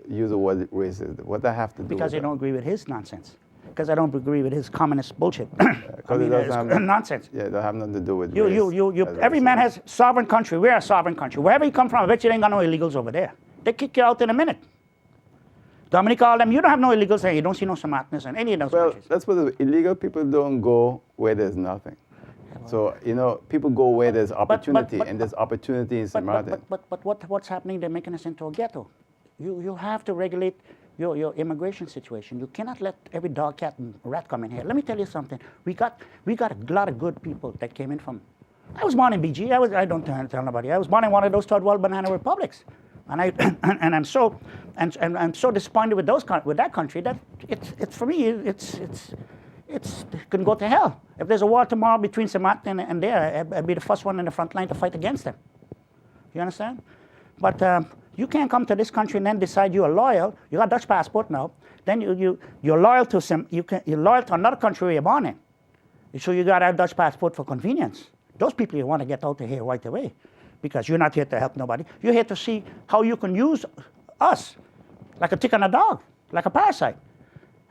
A: use the word racist. What that have to do
B: because
A: with
B: I don't agree with his nonsense. Because I don't agree with his communist bullshit. I mean, it's nonsense.
A: Yeah, that have nothing to do with
B: race. Every man has sovereign country. We're a sovereign country. Wherever you come from, I bet you ain't got no illegals over there. They kick you out in a minute. Dominica, all them, you don't have no illegals there. You don't see no Samaritans in any of those countries.
A: That's what the illegal people don't go where there's nothing. So, people go where there's opportunity, and there's opportunity in Samaritan.
B: But what's happening? They're making us into a ghetto. You have to regulate your immigration situation. You cannot let every dog, cat, and rat come in here. Let me tell you something. We got a lot of good people that came in from. I was born in BG. I don't tell nobody. I was born in one of those third world banana republics, and I'm so disappointed with that country that it's for me it can go to hell. If there's a war tomorrow between Samaritan and there, I'd be the first one in the front line to fight against them. You understand? But you can't come to this country and then decide you are loyal. You got a Dutch passport now. Then you're loyal to you're loyal to another country where you're born in. So you got a Dutch passport for convenience. Those people you want to get out of here right away, because you're not here to help nobody. You're here to see how you can use us, like a tick on a dog, like a parasite.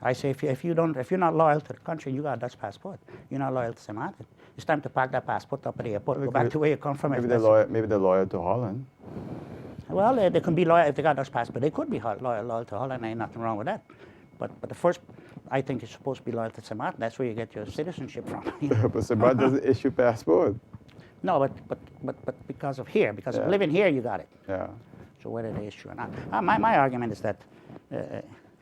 B: I say if you're not loyal to the country, you got a Dutch passport. You're not loyal to Samaritan. It's time to pack that passport up at the airport. Go back to where you come from.
A: Maybe they're loyal to Holland.
B: Well, they can be loyal if they got Dutch passport. They could be loyal to Holland. Ain't nothing wrong with that. But the first, I think you're supposed to be loyal to Samaritan. That's where you get your citizenship from.
A: But Samaritan doesn't issue passport.
B: No, but because of living here, you got it.
A: Yeah.
B: So whether they issue or not. My argument is that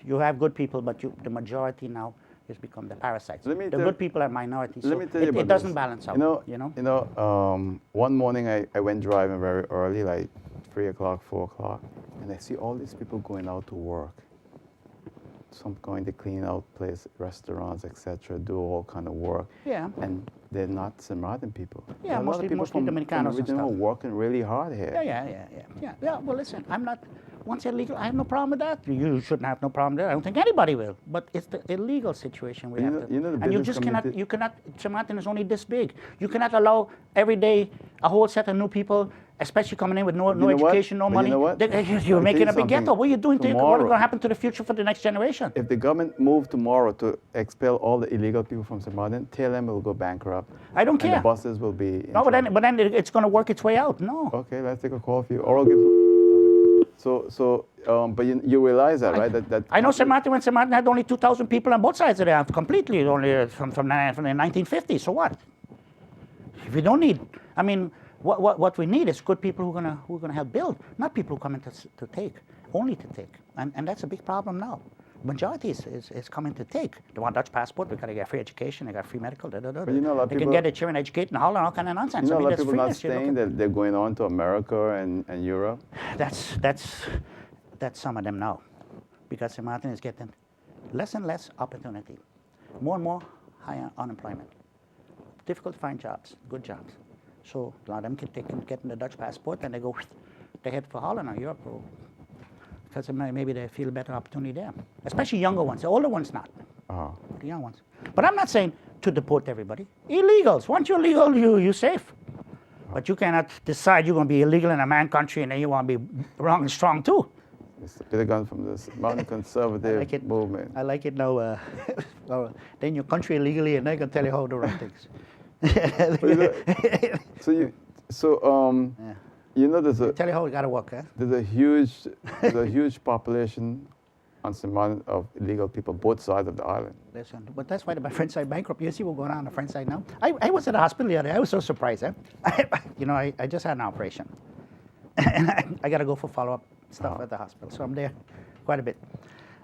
B: you have good people, but the majority now has become the parasites. The good people are minorities. So it doesn't balance out.
A: One morning I went driving very early, like 3 o'clock, 4 o'clock, and I see all these people going out to work. Some going to clean out restaurants, etc., do all kind of work.
B: Yeah.
A: And they're not Samaritan people.
B: Yeah, mostly Dominicanos and stuff.
A: Working really hard here.
B: Yeah. Well, listen, once you're legal, I have no problem with that. You shouldn't have no problem with that. I don't think anybody will. But it's the illegal situation we have to. And you just cannot, Samaritan is only this big. You cannot allow every day a whole set of new people, especially coming in with no education, no money.
A: You know what?
B: You're making a big ghetto. What are you doing? What is going to happen to the future for the next generation?
A: If the government moved tomorrow to expel all the illegal people from Samaritan, TLM will go bankrupt.
B: I don't care.
A: And the buses will be.
B: No, but then it's going to work its way out. No.
A: Okay, let's take a call for you. Or I'll give. But you realize that, right? That
B: I know Samaritan, when Samaritan had only 2,000 people on both sides of the completely, only from the 1950s. So what? If we don't need, what we need is good people who are gonna help build, not people who come in to take, only to take, and that's a big problem now. Majority is coming to take. They want Dutch passport. They got to get free education. They got free medical.
A: But a lot of
B: they can get a chair and educate in Holland, all kind of nonsense.
A: A lot of people not staying. They're going on to America and Europe.
B: That's some of them now, because Maarten is getting less and less opportunity, more and more higher unemployment, difficult to find jobs, good jobs. So a lot of them can get in the Dutch passport and they head for Holland or Europe, because maybe they feel a better opportunity there. Especially younger ones. The older ones not. The young ones. But I'm not saying to deport everybody. Illegals. Once you're legal, you're safe. But you cannot decide you're going to be illegal in a man country and then you want to be wrong and strong too.
A: It's Peter Gunn from the Mountain Conservative Movement.
B: I like it now. Then your country illegally and they're going to tell you how to run things.
A: There's a
B: tell you how it got to work.
A: There's a huge population on Samaritan of illegal people both sides of the island.
B: Listen, but that's why my French side bankrupt. You see what's going on the French side now? I was at the hospital the other day. I was so surprised. I just had an operation. and I got to go for follow-up stuff at the hospital. So I'm there quite a bit.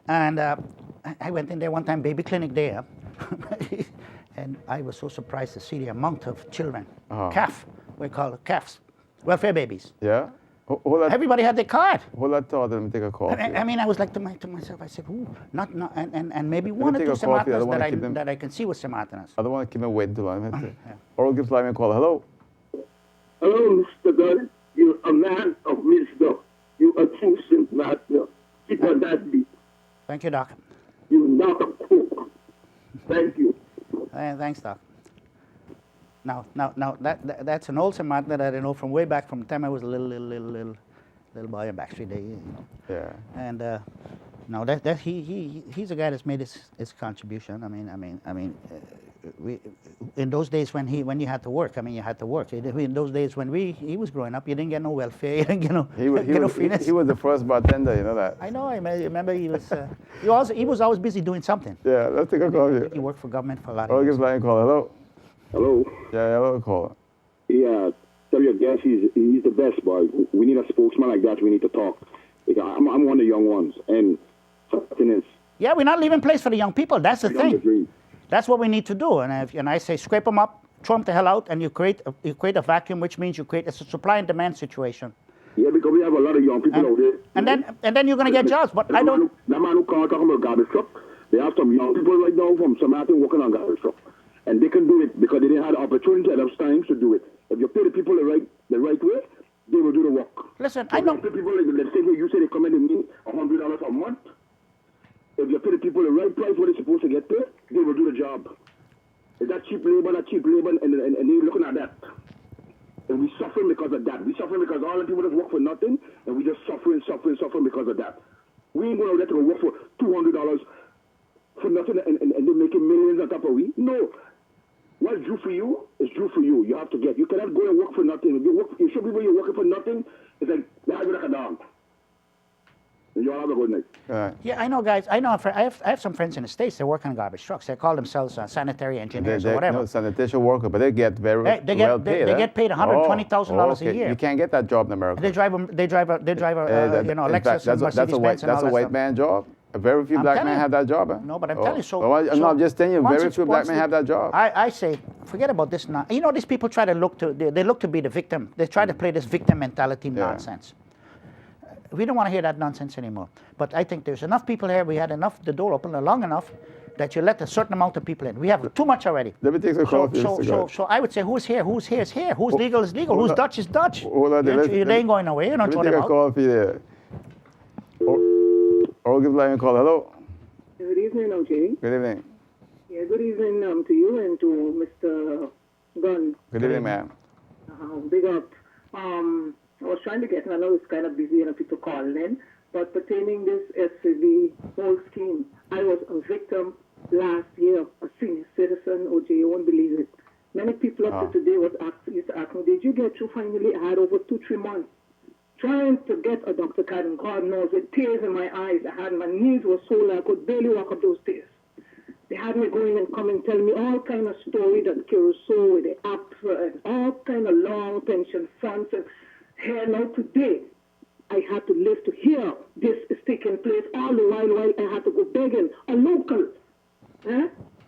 B: And I went in there one time, baby clinic there, and I was so surprised to see the amount of children, calf, we call it calves, welfare babies.
A: Yeah?
B: Everybody had their card.
A: Hold that thought, let me take a call.
B: I mean, I was like to myself, I said, ooh, and maybe one or two
A: take a call for you.
B: Samartanas that I can see with Samartanas.
A: I don't want to keep them waiting too long. Oral Gibbes, let me call. Hello?
C: Hello, Mr. Gunn. You're a man of wisdom. You're a true Saint Master. Keep on that beat.
B: Thank you, Doc.
C: You're not a cook. Thank you.
B: Thanks, Doc. Now, that's an old Samartan that I know from way back from the time I was a little boy in Backstreet Day. You know.
A: Yeah.
B: And no, he's a guy that's made his contribution. I mean, we in those days when you had to work. I mean, you had to work. In those days when he was growing up, you didn't get no welfare. You didn't get no.
A: He was the first bartender. You know that.
B: I know. I remember he was. He was always busy doing something.
A: Yeah. Let's take a call here.
B: He worked for government for a lot of
A: Oral
B: years.
A: Gibbes, let me call. Hello?
C: Hello.
A: Yeah, hello, caller.
C: Yeah, tell your guest he's the best, boy. We need a spokesman like that. We need to talk. I'm one of the young ones, and something is.
B: Yeah, we're not leaving place for the young people. That's the thing.
C: Agree.
B: That's what we need to do. And I say scrape them up, throw them the hell out, and you create a vacuum, which means it's a supply and demand situation.
C: Yeah, because we have a lot of young people out there.
B: And then you're going to get jobs. But I don't.
C: That man who called talking about garbage truck, they have some young people right now from Maarten working on garbage truck. And they can do it because they didn't have the opportunity at those times to do it. If you pay the people the right way, they will do the work.
B: Listen,
C: so
B: I know.
C: Pay people like the same way you say they come in and me $100 a month. If you pay the people the right price, what they're supposed to get paid, they will do the job. Is that cheap labor, and they're looking at that. And we suffering because of that. We suffering because all the people just work for nothing, and we just suffering because of that. We ain't going to let them work for $200 for nothing, and they're making millions on top of we. No. What's due for you is due for you. You have to get. You cannot go and work for nothing. If you show people you're working for nothing, it's like they have you like a dog. And you all have a good night.
B: Yeah, I know, guys. I know. I have some friends in the States. They work on garbage trucks. They call themselves sanitary engineers or whatever.
A: No, sanitation worker, but they get very well paid.
B: They get paid $120,000 a year.
A: You can't get that job in America.
B: They drive a Lexus and Mercedes-Benz.
A: That's a white man job. Very few black men have that job.
B: No, but I'm telling you.
A: So I'm just telling you, very few black men have that job.
B: I say, forget about this now. You know, these people try to look to be the victim. They try to play this victim mentality nonsense. We don't want to hear that nonsense anymore. But I think there's enough people here. We had the door open long enough that you let a certain amount of people in. We have too much already.
A: Let me take a call.
B: So I would say, who's here? Who's here is here. Who's legal is legal. Who's Dutch is Dutch. They ain't going away. You know what I'm
A: talking about. Let me take a call for you there. Oral Gibbes, let me call. Hello.
D: Good evening, OJ.
A: Good evening.
D: Yeah, good evening to you and to Mr. Gunn.
A: Good evening, ma'am.
D: Big up. I was trying to get, and I know it's kind of busy and people calling in, but pertaining this SCV whole scheme, I was a victim last year, a senior citizen, OJ, you won't believe it. Many people up to today used to ask me, did you get through finally? I had over 2-3 months trying to get a doctor card, and God knows, with tears in my eyes, my knees were so low I could barely walk up those stairs. They had me going and coming, telling me all kind of stories that Curacao with the APRA and all kind of long pension funds. And here now today, I had to live to hear this is taking place. All the while I had to go begging a local.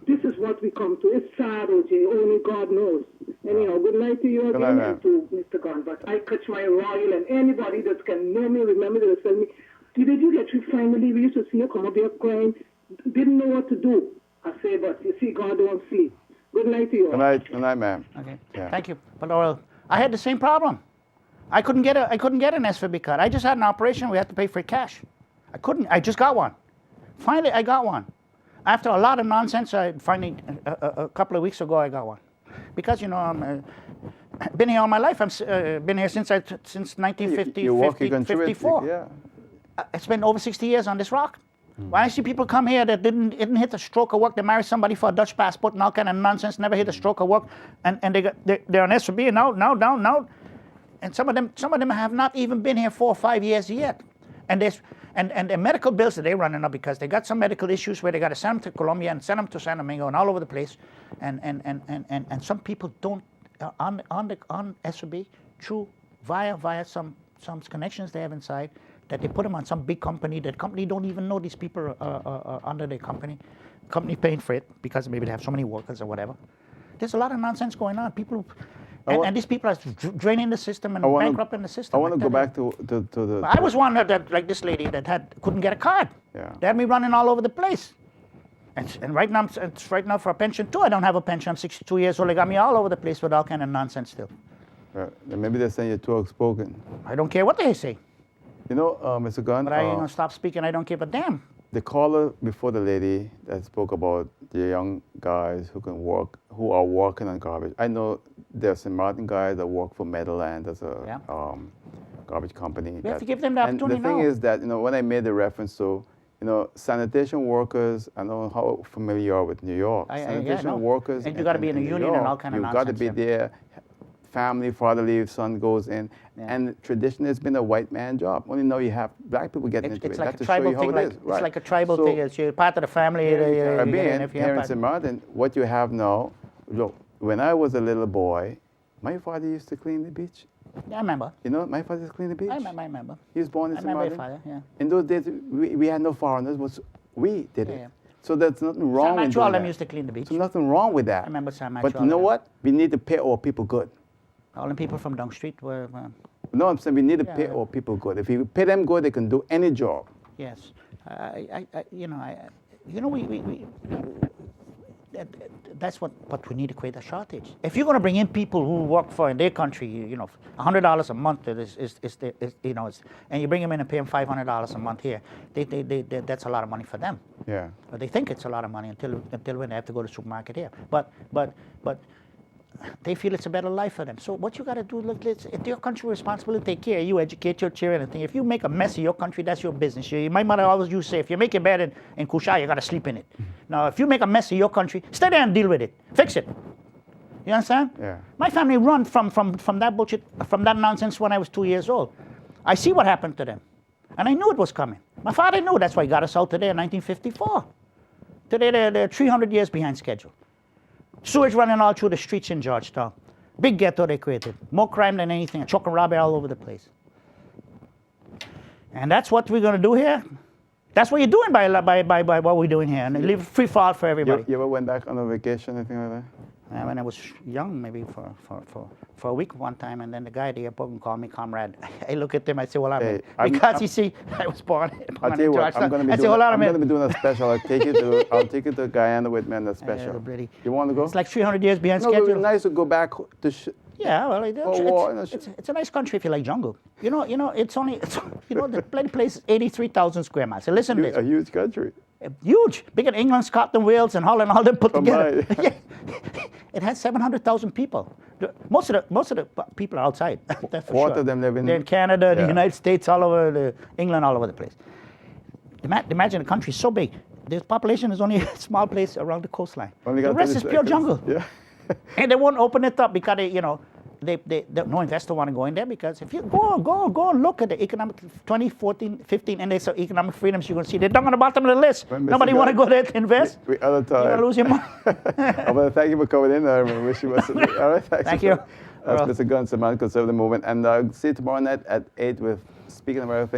D: This is what we come to. It's sad, OJ. Only God knows. Anyhow, good night to you again and to Mr. Gunn. But I catch my royal, and anybody that can know me, remember, they'll tell me, did you get through finally? We used to see you come up here crying. Didn't know what to do. I say, but you see, God don't sleep. Good night to you.
A: Good night, ma'am.
B: Okay, thank you. But I had the same problem. I couldn't get an SVB card. I just had an operation. We had to pay for cash. I just got one. Finally, I got one. After a lot of nonsense, I finally, a couple of weeks ago, I got one. Because, you know, I've been here all my life. I've been here since 1954.
A: Yeah.
B: I spent over 60 years on this rock. When I see people come here that didn't hit a stroke of work, they married somebody for a Dutch passport and all kind of nonsense, never hit a stroke of work, and they're on SVB and now, and some of them have not even been here 4 or 5 years yet, and the medical bills that they're running up because they got some medical issues where they got to send them to Colombia and send them to San Domingo and all over the place, and some people don't on SVB via some some connections they have inside, that they put them on some big company. That company don't even know these people are under their company. Company paying for it because maybe they have so many workers or whatever. There's a lot of nonsense going on. People, and these people are draining the system and bankrupting the system.
A: I want to go back to the.
B: I was one that like this lady that couldn't get a card.
A: Yeah.
B: They had me running all over the place. And right now, it's right now for a pension too. I don't have a pension. I'm 62 years old. They got me all over the place with all kind of nonsense still.
A: Maybe they're saying you're too outspoken.
B: I don't care what they say.
A: You know, Mr. Gunn.
B: But I ain't gonna stop speaking. I don't give a damn.
A: The caller before the lady that spoke about the young guys who can work, who are working on garbage. I know there's some Maarten guys that work for Meadowland as a garbage company.
B: We have to give them the opportunity
A: now. And the thing is that, you know, when I made the reference to, you know, sanitation workers, I know how familiar you are with New York. Sanitation workers.
B: And you got to be in a union and all kind of nonsense.
A: You've got to be there. Family, fatherly, son goes in. And traditionally, it's been a white man job. Only now you have black people getting into it.
B: It's like
A: That's
B: a tribal thing. It's like a tribal thing. It's you're part of the family.
A: Caribbean, here in St. Maarten, what you have now, look, when I was a little boy, my father used to clean the beach.
B: Yeah, I remember.
A: You know, my father used to clean the beach.
B: I remember.
A: He was born in St. Maarten.
B: Father, yeah.
A: In those days, we had no foreigners. We did it.
B: Yeah.
A: So there's nothing wrong with that.
B: Sam used to clean the beach.
A: So nothing wrong with that.
B: I remember Sam.
A: But you know what? We need to pay our people good.
B: All the people from down the street were.
A: No, I'm saying we need to pay our people good. If you pay them good, they can do any job.
B: Yes, that's what we need to create a shortage. If you're going to bring in people who work for in their country, you know, $100 a month is you know, and you bring them in and pay them $500 a month here, that's a lot of money for them.
A: Yeah.
B: Or they think it's a lot of money until when they have to go to the supermarket here. But they feel it's a better life for them. So what you got to do, look, it's your country responsibility to take care of you, educate your children and things. If you make a mess of your country, that's your business. My mother always used to say, if you make your bed in Kusha, you got to sleep in it. Now, if you make a mess of your country, stay there and deal with it. Fix it. You understand?
A: Yeah.
B: My family run from that bullshit, from that nonsense when I was 2 years old. I see what happened to them. And I knew it was coming. My father knew. That's why he got us out today in 1954. Today, they're 300 years behind schedule. Sewage running all through the streets in Georgetown. Big ghetto they created. More crime than anything. And choke and robbery all over the place. And that's what we're going to do here. That's what you're doing by what we're doing here. And leave free fall for everybody.
A: You ever went back on a vacation, anything like that?
B: When I was young, maybe for a week one time, and then the guy at the airport called me comrade. I look at him, I say, well, because you see, I was born in Georgetown. I say, I'm going
A: to be doing a special. I'll take you to Guyana with me on the special. You want to go?
B: It's like 300 years behind schedule.
A: It would be nice to go back to.
B: Yeah, well, it's a nice country if you like jungle. You know, the place is 83,000 square miles. So listen to this.
A: A huge country.
B: Huge, bigger than England, Scotland, Wales, and Holland, all them put together. Yeah. It has 700,000 people. Most of the people are outside. That's for sure.
A: Of them live in.
B: They're in Canada, the United States, all over England, all over the place. Imagine a country so big. The population is only a small place around the coastline. The rest is pure jungle. Yeah. And they won't open it up because no investor want to go in there, because if you go and look at the economic 2014, 15 index of economic freedoms, you're going to see they're down on the bottom of the list. Nobody want to go there to invest.
A: We other time.
B: You're going to lose your money.
A: Well, thank you for coming in. I wish you was. All right,
B: thank you.
A: That's Mr. Gunn, St. Maarten Conservative Movement. And see you tomorrow night at 8 with Speaking of Everything.